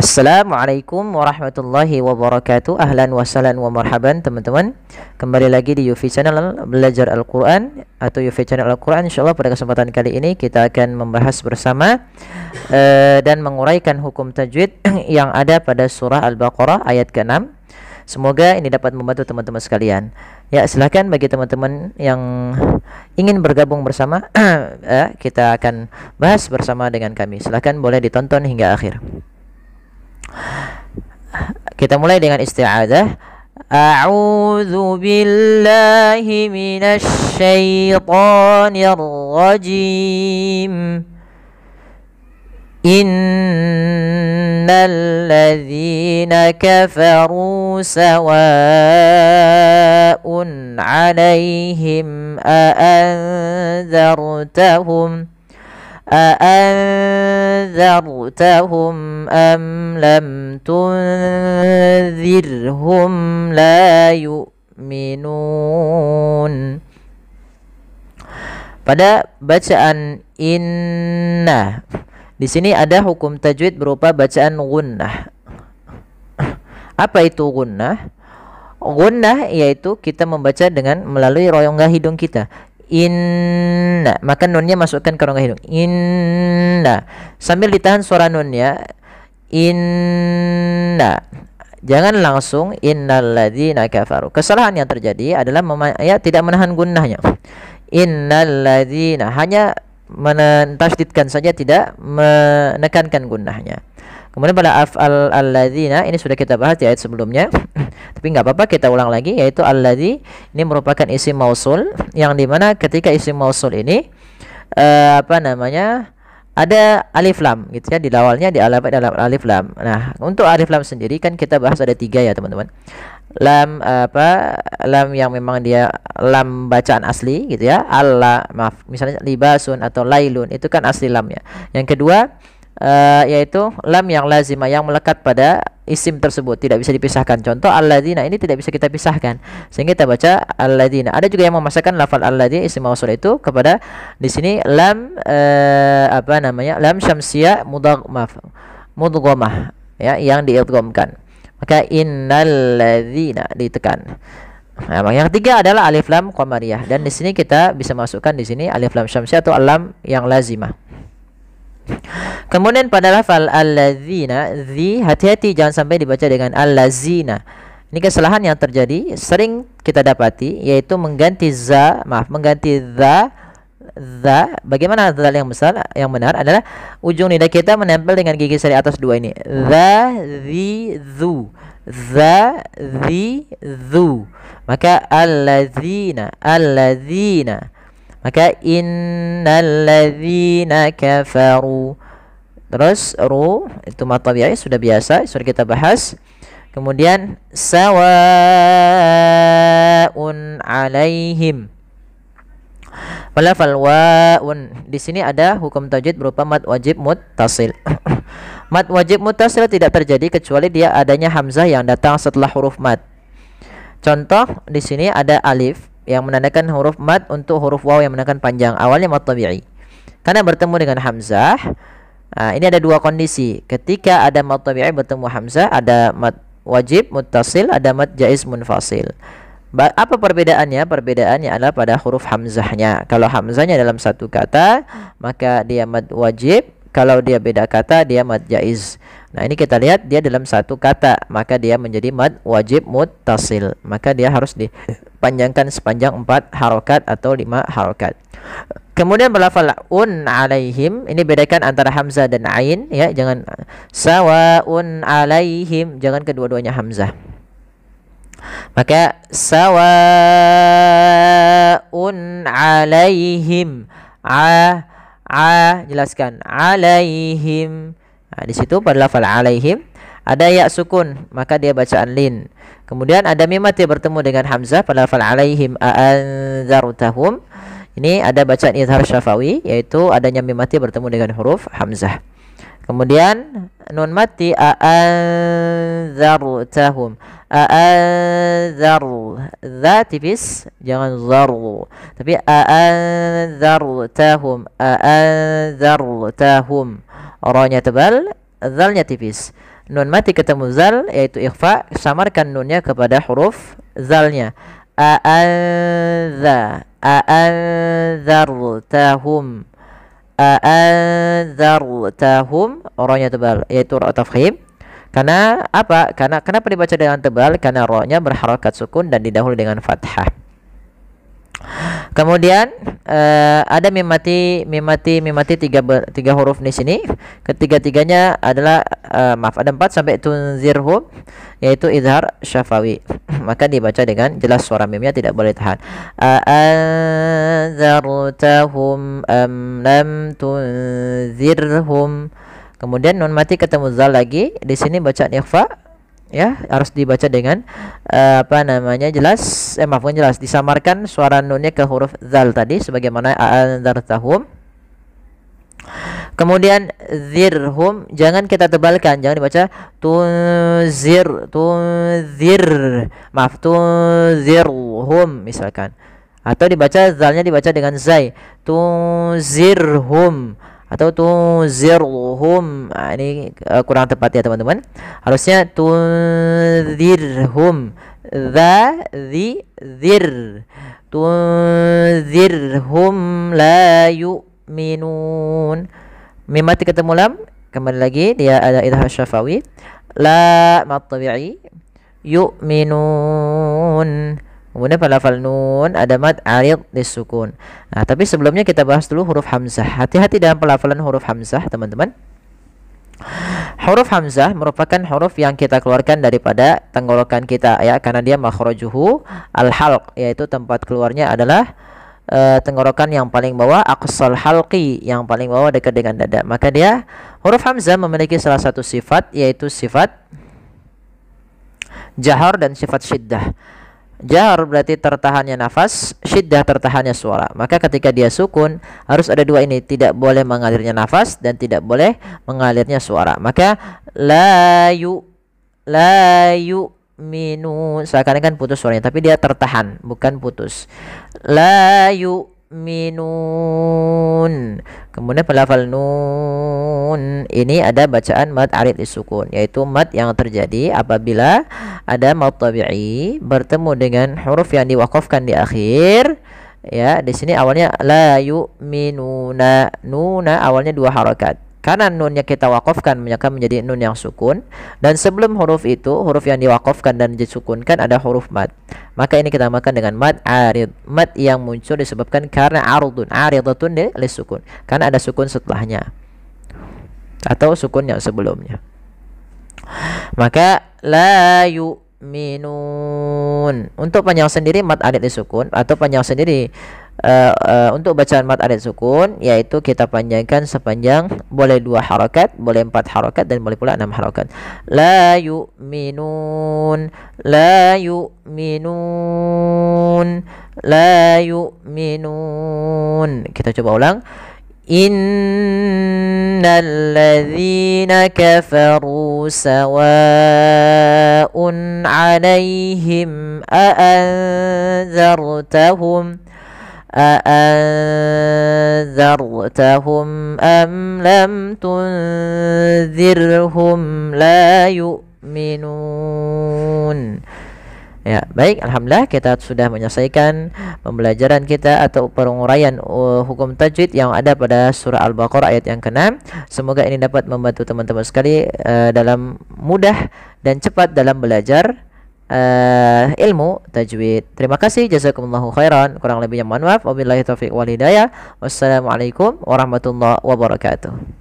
Assalamualaikum warahmatullahi wabarakatuh. Ahlan wa sahlan wa marhaban teman-teman. Kembali lagi di UFI Channel Belajar Al-Quran atau UFI Channel Al-Quran. InsyaAllah pada kesempatan kali ini kita akan membahas bersama dan menguraikan hukum tajwid yang ada pada surah Al-Baqarah ayat ke-6. Semoga ini dapat membantu teman-teman sekalian. Ya, silakan bagi teman-teman yang ingin bergabung bersama kita akan bahas bersama dengan kami. Silakan boleh ditonton hingga akhir. Kita mulai dengan isti'adzah. A'udzu billahi minasy syaithanir rajim. Innal ladzina kafaru sawa'un 'alaihim أأنذرتهم أم لم تنذرهم لا يؤمنون. Pada bacaan inna di sini ada hukum tajwid berupa bacaan gunnah. Apa itu gunnah? Gunnah yaitu kita membaca dengan melalui rongga hidung kita. Inna, maka nunnya masukkan ke rongga hidung. Inna, sambil ditahan suara nunnya. Inna, jangan langsung innalladzina kafaru. Kesalahan yang terjadi adalah tidak menahan gunnahnya. Innalladzina, hanya mentasydidkan saja, tidak menekankan gunnahnya. Kemudian pada af'al alladzina, ini sudah kita bahas di ayat sebelumnya. Tapi nggak apa-apa, kita ulang lagi, yaitu alladzi ini merupakan isim mausul, yang dimana ketika isim mausul ini ada alif lam gitu ya, di awalnya dalam alif lam. Nah, untuk alif lam sendiri kan kita bahas ada 3 ya teman-teman. Lam lam yang memang dia lam bacaan asli gitu ya. Misalnya libasun atau lailun, itu kan asli lamnya. Yang kedua yaitu lam yang lazimah, yang melekat pada isim tersebut, tidak bisa dipisahkan. Contoh alladzina ini tidak bisa kita pisahkan, sehingga kita baca alladzina. Ada juga yang memasukkan lafal alladzi isim mausul itu kepada di sini lam lam syamsiyah mudghamah ya, yang diidghamkan. Maka innalladzina ditekan. Nah, yang ketiga adalah alif lam qamariyah, dan di sini kita bisa masukkan di sini alif lam syamsiyah atau lam yang lazimah. Kemudian pada lafal alladzina, hati-hati jangan sampai dibaca dengan allazina. Ini kesalahan yang terjadi sering kita dapati, yaitu mengganti mengganti za. Bagaimana za yang besar? Yang benar adalah ujung lidah kita menempel dengan gigi seri atas 2 ini. Za, zi, zu. Za, zi, zu. Maka alladzina. Maka innalladzina kafaru. Terus ru itu mad tabi'i sudah biasa, sudah kita bahas. Kemudian sawaun alaihim. Walafal waun, di sini ada hukum tajwid berupa mad wajib muttasil. Mad wajib muttasil tidak terjadi kecuali dia adanya hamzah yang datang setelah huruf mad. Contoh di sini ada alif yang menandakan huruf mad untuk huruf waw yang menandakan panjang, awalnya mad tabi'i. Karena bertemu dengan hamzah, ini ada 2 kondisi. Ketika ada mad tabi'i bertemu hamzah, ada mad wajib muttasil, ada mad jaiz munfasil. Apa perbedaannya? Perbedaannya adalah pada huruf hamzahnya. Kalau hamzahnya dalam satu kata, maka dia mad wajib. Kalau dia beda kata, dia mad jaiz. Nah, ini kita lihat dia dalam satu kata, maka dia menjadi mad wajib muttasil. Maka dia harus dipanjangkan sepanjang 4 harokat atau 5 harokat. Kemudian berlafal un alaihim, ini bedakan antara hamzah dan ain ya, jangan sawaun alaihim, jangan kedua-duanya hamzah. Maka sawaun alaihim, jelaskan alaihim. Nah, di situ pada lafal alaihim ada ya sukun, maka dia bacaan lin. Kemudian ada mim mati bertemu dengan hamzah pada lafal alaihim a'anzartahum. Ini ada bacaan izhar syafawi, yaitu adanya mim mati bertemu dengan huruf hamzah. Kemudian nun mati a'anzartahum. Za tipis, jangan zaru. Tapi a'anzartahum. Ra-nya tebal, zalnya tipis. nun mati ketemu zal yaitu ikhfa, samarkan nunnya kepada huruf zalnya. A'anzartahum. A'anzartahum, rohnya tebal yaitu ra tafkhim. Karena apa? Karena kenapa dibaca dengan tebal? Karena rohnya berharakat sukun dan didahului dengan fathah. Kemudian ada mimati tiga huruf di sini. Ketiga-tiganya adalah ada 4 sampai tunzirhum yaitu izhar syafawi. Maka dibaca dengan jelas, suara mimnya tidak boleh tahan. Anzartahum am lam tunzirhum. Kemudian nun mati ketemu zal lagi. Di sini bacaan ikhfa ya, harus dibaca dengan jelas, bukan jelas, disamarkan suara nunnya ke huruf zal tadi sebagaimana anzartahum. Kemudian zirhum jangan kita tebalkan, jangan dibaca tunzirhum misalkan, atau dibaca zalnya dibaca dengan zai, tunzirhum atau tunzirhum. Ini kurang tepat ya teman-teman. Harusnya tunzirhum, zir, tunzirhum la yu'minun. Mim mati ketemu lam, kembali lagi dia ada idhar syafawi. La mat tabi'i, yu'minun. Kemudian pada lafal nun ada mad arid disukun. Nah, tapi sebelumnya kita bahas dulu huruf hamzah. Hati-hati dalam pelafalan huruf hamzah, teman-teman. Huruf hamzah merupakan huruf yang kita keluarkan daripada tenggorokan kita ya, karena dia makhrajuhu al-halq, yaitu tempat keluarnya adalah tenggorokan yang paling bawah, aqsal halqi, yang paling bawah dekat dengan dada. Maka dia huruf hamzah memiliki salah satu sifat, yaitu sifat jahar dan sifat syiddah. Jahar berarti tertahannya nafas, syiddah tertahannya suara. Maka ketika dia sukun harus ada dua ini, tidak boleh mengalirnya nafas dan tidak boleh mengalirnya suara. Maka la yu'minu, seakan-akan putus suaranya, tapi dia tertahan, bukan putus. La yu'minun. Kemudian pelafal nun ini ada bacaan mad arid disukun, yaitu mad yang terjadi apabila ada mad tabi'i bertemu dengan huruf yang diwakafkan di akhir. Ya, di sini awalnya la yu'minuna, nuna awalnya 2 harakat. Karena nunnya kita wakafkan maka menjadi nun yang sukun, dan sebelum huruf itu, huruf yang diwakafkan dan disukunkan ada huruf mad. Maka ini kita makan dengan mad arid, mad yang muncul disebabkan karena aridatun lisukun, karena ada sukun setelahnya atau sukun yang sebelumnya. Maka la yu'minun. Untuk panjang sendiri mad arid disukun, atau panjang sendiri untuk bacaan mad arid sukun, yaitu kita panjangkan sepanjang boleh 2 harakat, boleh 4 harakat, dan boleh pula 6 harakat. La yu'minun, la yu'minun, la yu'minun. Kita coba ulang. Innal ladzina kafaru sawa'un 'alaihim a'anzartahum am lam tunzirhum la yu'minun. Ya, baik, alhamdulillah kita sudah menyelesaikan pembelajaran kita atau penguraian hukum tajwid yang ada pada surah Al-Baqarah ayat yang ke-6. Semoga ini dapat membantu teman-teman sekali dalam mudah dan cepat dalam belajar ilmu tajwid. Terima kasih, jazakumullahu khairan. Kurang lebihnya mohon maaf. Wabillahi taufiq wal hidayah. Wassalamualaikum warahmatullahi wabarakatuh.